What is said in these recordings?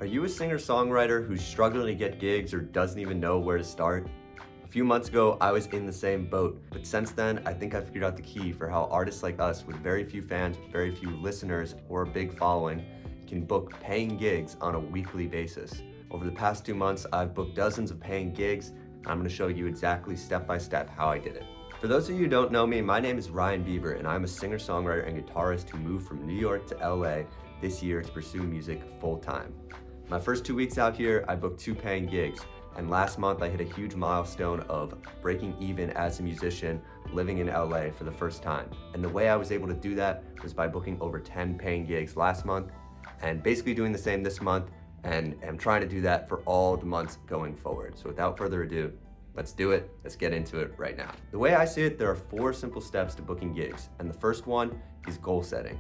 Are you a singer-songwriter who's struggling to get gigs or doesn't even know where to start? A few months ago, I was in the same boat, but since then, I think I figured out the key for how artists like us with very few fans, very few listeners, or a big following can book paying gigs on a weekly basis. Over the past 2 months, I've booked dozens of paying gigs, and I'm gonna show you exactly step by step how I did it. For those of you who don't know me, my name is Ryan Bieber, and I'm a singer-songwriter and guitarist who moved from New York to LA this year to pursue music full-time. My first 2 weeks out here, I booked 2 paying gigs, and last month I hit a huge milestone of breaking even as a musician living in LA for the first time. And the way I was able to do that was by booking over 10 paying gigs last month, and basically doing the same this month, and am trying to do that for all the months going forward. So without further ado, let's do it. Let's get into it right now. The way I see it, there are 4 simple steps to booking gigs, and the first one is goal setting.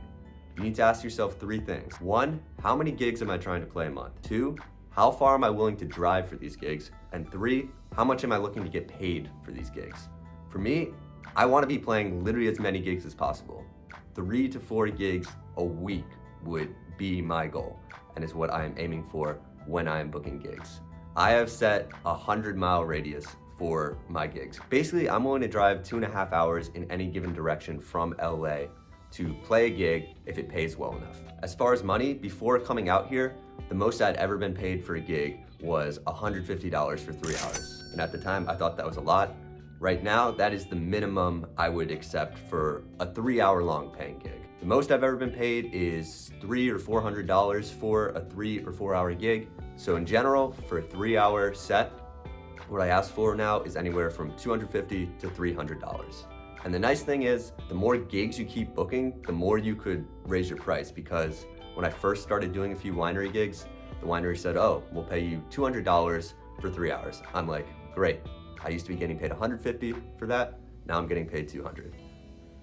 You need to ask yourself 3 things. 1, how many gigs am I trying to play a month? 2, how far am I willing to drive for these gigs? And 3, how much am I looking to get paid for these gigs? For me, I want to be playing literally as many gigs as possible. 3 to 4 gigs a week would be my goal, and is what I am aiming for when I am booking gigs. I have set a 100-mile radius for my gigs. Basically, I'm willing to drive 2.5 hours in any given direction from LA to play a gig if it pays well enough. As far as money, before coming out here, the most I'd ever been paid for a gig was $150 for 3 hours. And at the time, I thought that was a lot. Right now, that is the minimum I would accept for a 3-hour long paying gig. The most I've ever been paid is $300 or $400 for a 3 or 4 hour gig. So in general, for a 3-hour set, what I ask for now is anywhere from $250 to $300. And the nice thing is, the more gigs you keep booking, the more you could raise your price, because when I first started doing a few winery gigs, the winery said, oh, we'll pay you $200 for 3 hours. I'm like, great. I used to be getting paid $150 for that. Now I'm getting paid $200.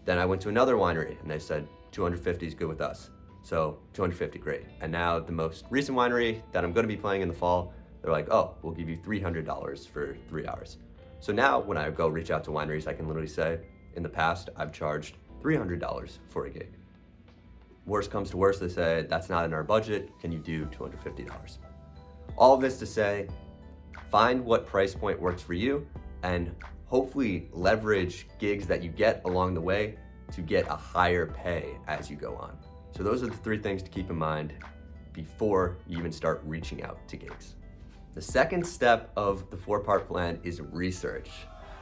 Then I went to another winery and they said, $250 is good with us. So $250, great. And now the most recent winery that I'm gonna be playing in the fall, they're like, oh, we'll give you $300 for 3 hours. So now when I go reach out to wineries, I can literally say, in the past, I've charged $300 for a gig. Worst comes to worst, they say, that's not in our budget, can you do $250? All of this to say, find what price point works for you and hopefully leverage gigs that you get along the way to get a higher pay as you go on. So those are the 3 things to keep in mind before you even start reaching out to gigs. The second step of the 4-part plan is research.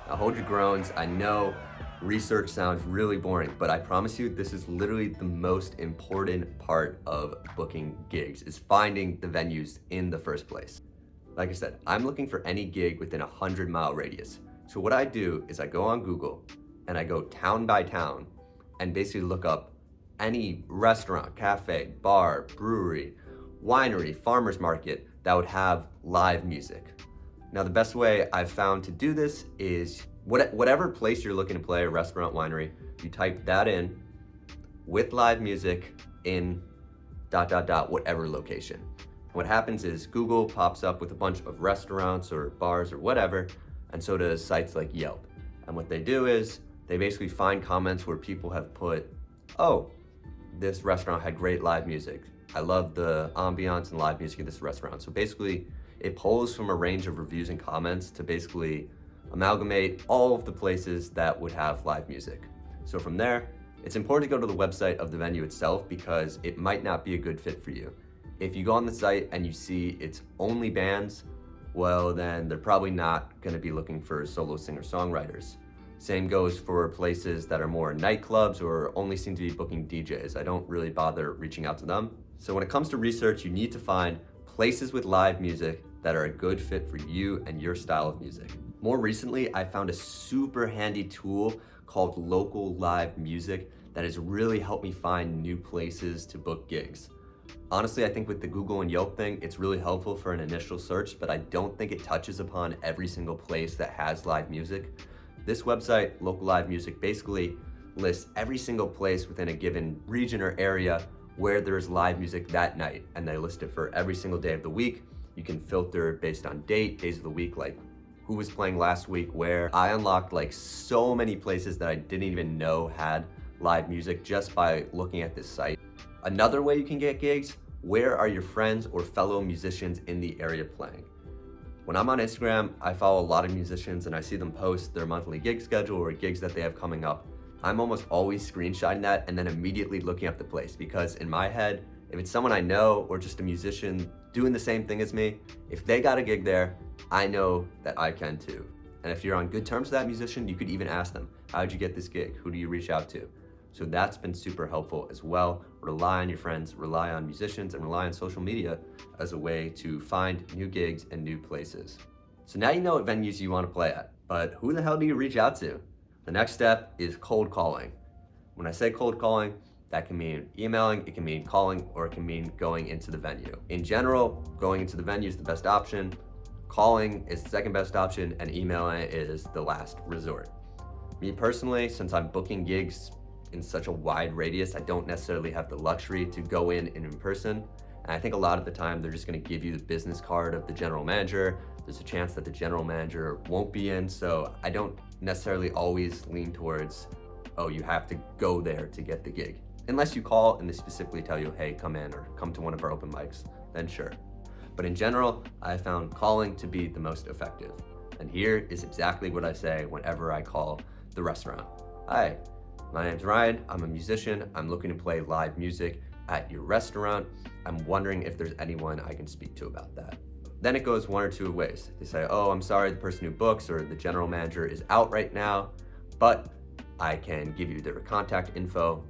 Now hold your groans. I know research sounds really boring, but I promise you this is literally the most important part of booking gigs, is finding the venues in the first place. Like I said, I'm looking for any gig within a 100-mile radius. So what I do is I go on Google and I go town by town and basically look up any restaurant, cafe, bar, brewery, winery, farmer's market that would have live music. Now, the best way I've found to do this is whatever place you're looking to play, a restaurant, winery, you type that in with live music in ... whatever location. What happens is Google pops up with a bunch of restaurants or bars or whatever, and so does sites like Yelp. And what they do is they basically find comments where people have put, oh, this restaurant had great live music. I love the ambiance and live music of this restaurant. So basically, it pulls from a range of reviews and comments to basically amalgamate all of the places that would have live music. So from there, it's important to go to the website of the venue itself because it might not be a good fit for you. If you go on the site and you see it's only bands, well then they're probably not gonna be looking for solo singer-songwriters. Same goes for places that are more nightclubs or only seem to be booking DJs. I don't really bother reaching out to them. So when it comes to research, you need to find places with live music that are a good fit for you and your style of music. More recently, I found a super handy tool called Local Live Music that has really helped me find new places to book gigs. Honestly, I think with the Google and Yelp thing, it's really helpful for an initial search, but I don't think it touches upon every single place that has live music. This website, Local Live Music, basically lists every single place within a given region or area where there's live music that night, and they list it for every single day of the week. You can filter based on date, days of the week, like who was playing last week, where. I unlocked like so many places that I didn't even know had live music just by looking at this site. Another way you can get gigs Where are your friends or fellow musicians in the area playing? When I'm on Instagram, I follow a lot of musicians and I see them post their monthly gig schedule or gigs that they have coming up. I'm almost always screenshotting that and then immediately looking up the place, because in my head, if it's someone I know or just a musician doing the same thing as me, if they got a gig there, I know that I can too. And if you're on good terms with that musician, you could even ask them, how'd you get this gig? Who do you reach out to? So that's been super helpful as well. Rely on your friends, rely on musicians, and rely on social media as a way to find new gigs and new places. So now you know what venues you want to play at, but who the hell do you reach out to? The next step is cold calling. When I say cold calling, that can mean emailing, it can mean calling, or it can mean going into the venue. In general, going into the venue is the best option. Calling is the second best option, and emailing is the last resort. Me personally, since I'm booking gigs in such a wide radius, I don't necessarily have the luxury to go in person. And I think a lot of the time they're just gonna give you the business card of the general manager. There's a chance that the general manager won't be in, so I don't necessarily always lean towards, oh, you have to go there to get the gig. Unless you call and they specifically tell you, hey, come in or come to one of our open mics, then sure. But in general, I found calling to be the most effective. And here is exactly what I say whenever I call the restaurant. Hi, my name's Ryan, I'm a musician. I'm looking to play live music at your restaurant. I'm wondering if there's anyone I can speak to about that. Then it goes one or two ways. They say, oh, I'm sorry, the person who books or the general manager is out right now, but I can give you their contact info.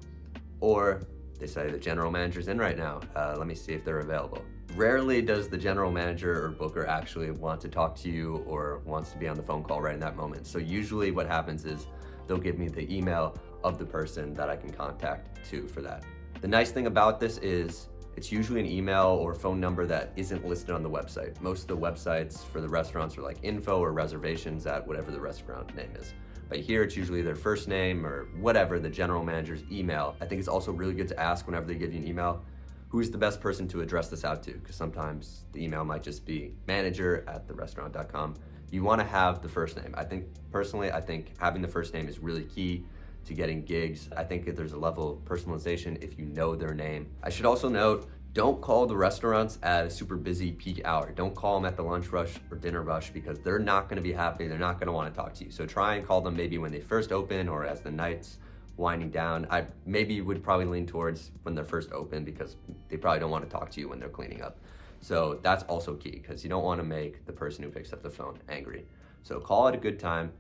Or they say the general manager's in right now. Let me see if they're available. Rarely does the general manager or booker actually want to talk to you or wants to be on the phone call right in that moment. So usually what happens is they'll give me the email of the person that I can contact too for that. The nice thing about this is it's usually an email or phone number that isn't listed on the website. Most of the websites for the restaurants are like info or reservations at whatever the restaurant name is. But here it's usually their first name or whatever, the general manager's email. I think it's also really good to ask whenever they give you an email, who's the best person to address this out to? Because sometimes the email might just be manager@therestaurant.com. You want to have the first name. I think having the first name is really key to getting gigs. I think that there's a level of personalization if you know their name. I should also note, don't call the restaurants at a super busy peak hour. Don't call them at the lunch rush or dinner rush because they're not gonna be happy. They're not gonna wanna talk to you. So try and call them maybe when they first open or as the night's winding down. I maybe would probably lean towards when they're first open because they probably don't wanna talk to you when they're cleaning up. So that's also key because you don't wanna make the person who picks up the phone angry. So call at a good time,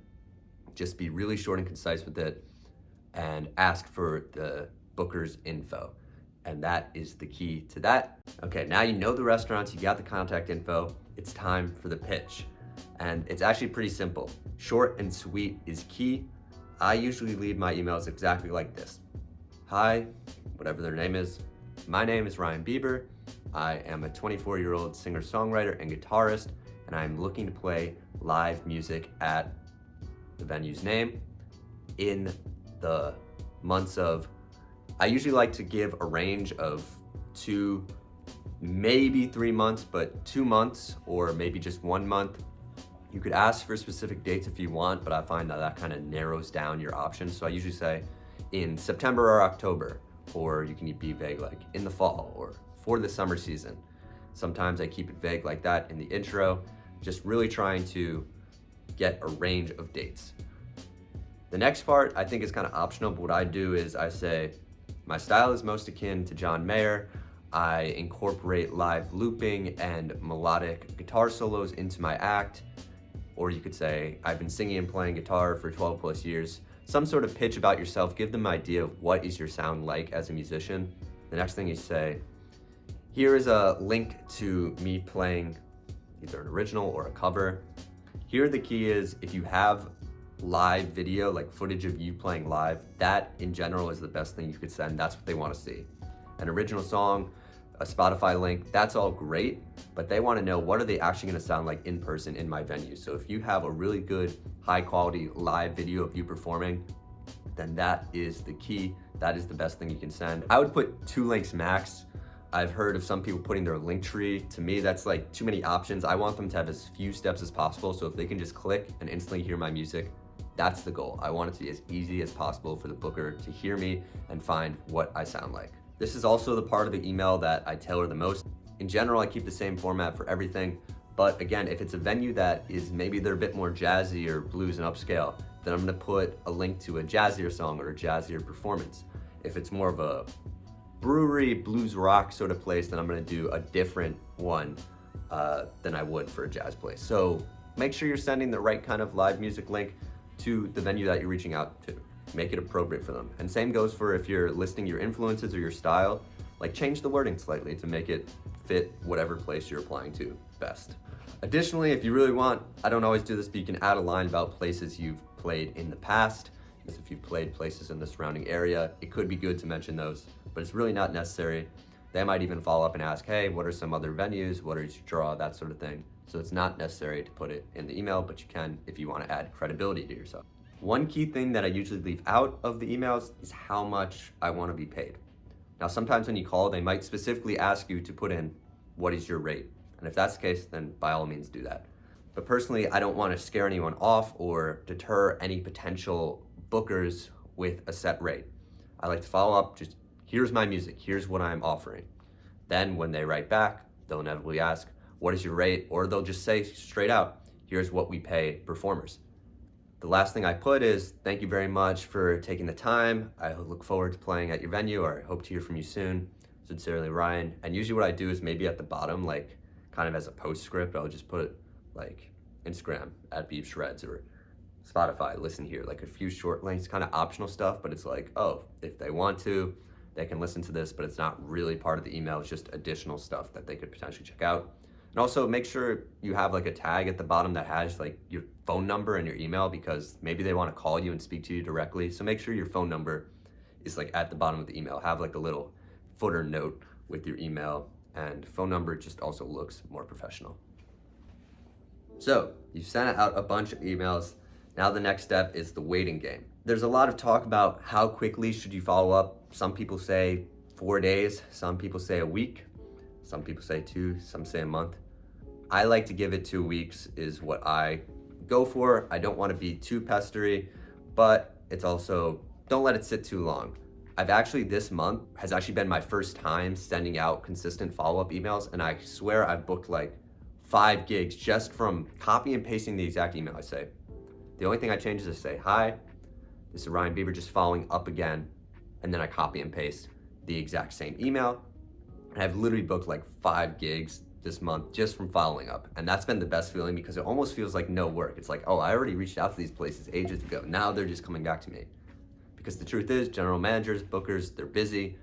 just be really short and concise with it, and ask for the booker's info. And that is the key to that. Okay, now you know the restaurants, you got the contact info, it's time for the pitch. And it's actually pretty simple. Short and sweet is key. I usually leave my emails exactly like this. Hi, whatever their name is. My name is Ryan Bieber. I am a 24-year-old singer-songwriter and guitarist, and I'm looking to play live music at the venue's name in the months of, I usually like to give a range of 2, maybe 3 months, but 2 months or maybe just 1 month. You could ask for specific dates if you want, but I find that that kind of narrows down your options. So I usually say in September or October, or you can be vague like in the fall or for the summer season. Sometimes I keep it vague like that in the intro, just really trying to get a range of dates. The next part I think is kind of optional, but what I do is I say, my style is most akin to John Mayer. I incorporate live looping and melodic guitar solos into my act. Or you could say, I've been singing and playing guitar for 12 plus years. Some sort of pitch about yourself, give them an idea of what is your sound like as a musician. The next thing you say, here is a link to me playing either an original or a cover. Here the key is, if you have live video, like footage of you playing live, that in general is the best thing you could send. That's what they want to see. An original song, a Spotify link, that's all great, but they want to know what are they actually going to sound like in person in my venue. So if you have a really good high quality live video of you performing, then that is the key. That is the best thing you can send. I would put 2 links max. I've heard of some people putting their link tree. To me, that's like too many options. I want them to have as few steps as possible. So if they can just click and instantly hear my music, that's the goal. I want it to be as easy as possible for the booker to hear me and find what I sound like. This is also the part of the email that I tailor the most. In general, I keep the same format for everything, but again, if it's a venue that is maybe they're a bit more jazzy or blues and upscale, then I'm gonna put a link to a jazzier song or a jazzier performance. If it's more of a brewery, blues rock sort of place, then I'm gonna do a different one than I would for a jazz place. So make sure you're sending the right kind of live music link to the venue that you're reaching out to. Make it appropriate for them. And same goes for if you're listing your influences or your style, like change the wording slightly to make it fit whatever place you're applying to best. Additionally, if you really want, I don't always do this, but you can add a line about places you've played in the past. Because if you've played places in the surrounding area, it could be good to mention those, but it's really not necessary. They might even follow up and ask, hey, what are some other venues? What is your draw? That sort of thing. So it's not necessary to put it in the email, but you can if you want to add credibility to yourself. One key thing that I usually leave out of the emails is how much I want to be paid. Now, sometimes when you call, they might specifically ask you to put in, what is your rate? And if that's the case, then by all means do that. But personally, I don't want to scare anyone off or deter any potential bookers with a set rate. I like to follow up, just here's my music, here's what I'm offering. Then when they write back, they'll inevitably ask, what is your rate? Or they'll just say straight out, here's what we pay performers. The last thing I put is, thank you very much for taking the time. I look forward to playing at your venue, or I hope to hear from you soon. Sincerely, Ryan. And usually what I do is maybe at the bottom, like kind of as a postscript, I'll just put like Instagram at Beef Shreds or Spotify, listen here, like a few short links, kind of optional stuff, but it's like, oh, if they want to, they can listen to this, but it's not really part of the email. It's just additional stuff that they could potentially check out. And also make sure you have like a tag at the bottom that has like your phone number and your email, because maybe they want to call you and speak to you directly. So make sure your phone number is like at the bottom of the email. Have like a little footer note with your email, and phone number just also looks more professional. So you've sent out a bunch of emails. Now the next step is the waiting game. There's a lot of talk about how quickly should you follow up. Some people say 4 days, some people say a week, some people say 2, some say a month. I like to give it 2 weeks is what I go for. I don't want to be too pestery, but it's also, don't let it sit too long. This month has actually been my first time sending out consistent follow-up emails, and I swear I've booked like 5 gigs just from copy and pasting the exact email I say. The only thing I change is to say, hi, this is Ryan Bieber, just following up again, and then I copy and paste the exact same email. And I've literally booked like 5 gigs this month just from following up. And that's been the best feeling, because it almost feels like no work. It's like, oh, I already reached out to these places ages ago. Now they're just coming back to me. Because the truth is, general managers, bookers, they're busy.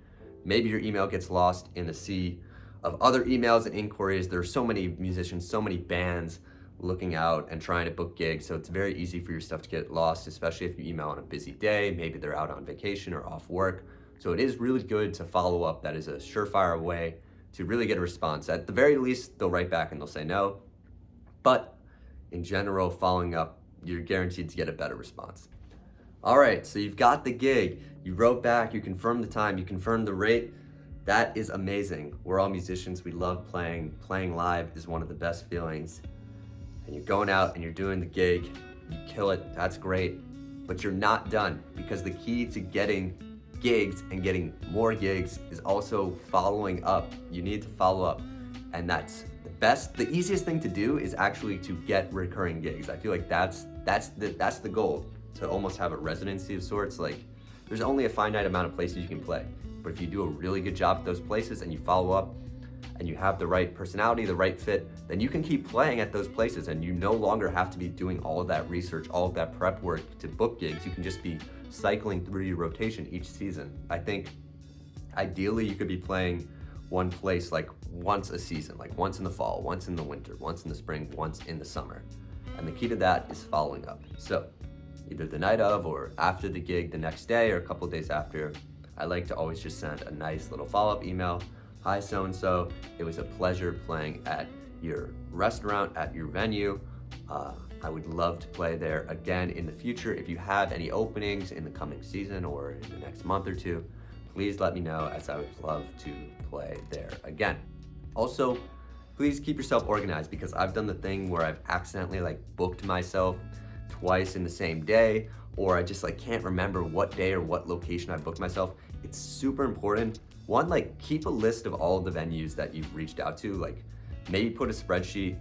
Maybe your email gets lost in the sea of other emails and inquiries. There are so many musicians, so many bands looking out and trying to book gigs. So it's very easy for your stuff to get lost, especially if you email on a busy day. Maybe they're out on vacation or off work. So it is really good to follow up. That is a surefire way to really get a response. At the very least, they'll write back and they'll say no. But in general, following up, you're guaranteed to get a better response. All right, so you've got the gig. You wrote back, you confirmed the time, you confirmed the rate. That is amazing. We're all musicians, we love playing. Playing live is one of the best feelings. And you're going out and you're doing the gig, you kill it, that's great. But you're not done, because the key to getting gigs and getting more gigs is also following up. You need to follow up. And that's the easiest thing to do is actually to get recurring gigs. I feel like that's the goal, to almost have a residency of sorts. Like, there's only a finite amount of places you can play. But if you do a really good job at those places and you follow up and you have the right personality, the right fit, then you can keep playing at those places, and you no longer have to be doing all of that research, all of that prep work to book gigs. You can just be cycling through your rotation each season. I think ideally you could be playing one place like once a season, like once in the fall, once in the winter, once in the spring, once in the summer. And the key to that is following up. So either the night of or after the gig the next day or a couple days after, I like to always just send a nice little follow-up email. Hi, so-and-so, it was a pleasure playing at your restaurant, at your venue. I would love to play there again in the future. If you have any openings in the coming season or in the next month or two, please let me know, as I would love to play there again. Also, please keep yourself organized, because I've done the thing where I've accidentally booked myself twice in the same day, or I just can't remember what day or what location I booked myself. It's super important One, like keep a list of all of the venues that you've reached out to. Like maybe put a spreadsheet,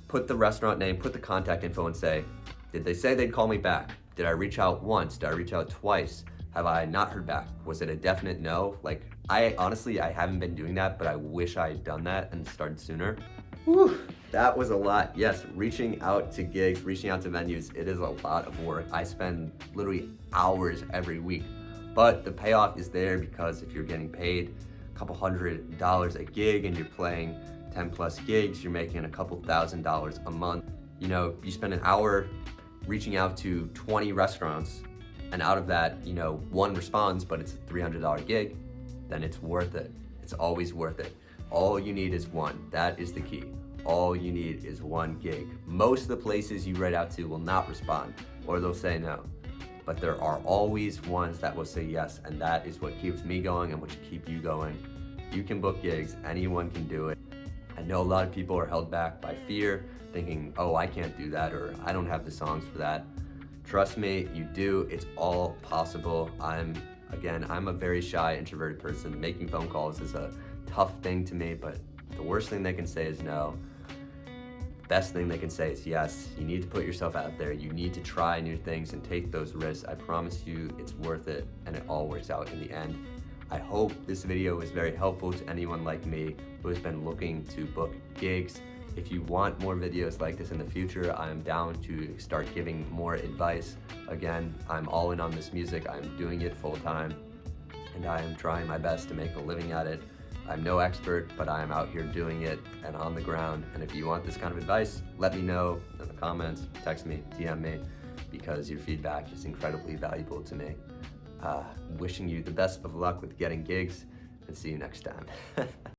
put the restaurant name, put the contact info and say, did they say they'd call me back? Did I reach out once? Did I reach out twice? Have I not heard back? Was it a definite no? Like I honestly, I haven't been doing that, but I wish I had done that and started sooner. Whew, that was a lot. Yes, reaching out to gigs, reaching out to venues, it is a lot of work. I spend literally hours every week, but the payoff is there because if you're getting paid a couple $100 a gig and you're playing 10 plus gigs, you're making a couple $1,000s a month. You know, you spend an hour reaching out to 20 restaurants and out of that, you know, one responds, but it's a $300 gig, then it's worth it. It's always worth it. All you need is one. That is the key. All you need is one gig. Most of the places you write out to will not respond or they'll say no. But there are always ones that will say yes, and that is what keeps me going and what should keep you going. You can book gigs, anyone can do it. I know a lot of people are held back by fear, thinking, oh, I can't do that, or I don't have the songs for that. Trust me, you do. It's all possible. I'm a very shy, introverted person. Making phone calls is a tough thing to me, but the worst thing they can say is no. Best thing they can say is yes. You need to put yourself out there. You need to try new things and take those risks. I promise you it's worth it, and it all works out in the end. I hope this video was very helpful to anyone like me who has been looking to book gigs. If you want more videos like this in the future, I'm down to start giving more advice. Again, I'm all in on this music. I'm doing it full time, and I am trying my best to make a living at it. I'm no expert, but I am out here doing it and on the ground. And if you want this kind of advice, let me know in the comments, text me, DM me, because your feedback is incredibly valuable to me. Wishing you the best of luck with getting gigs, and see you next time.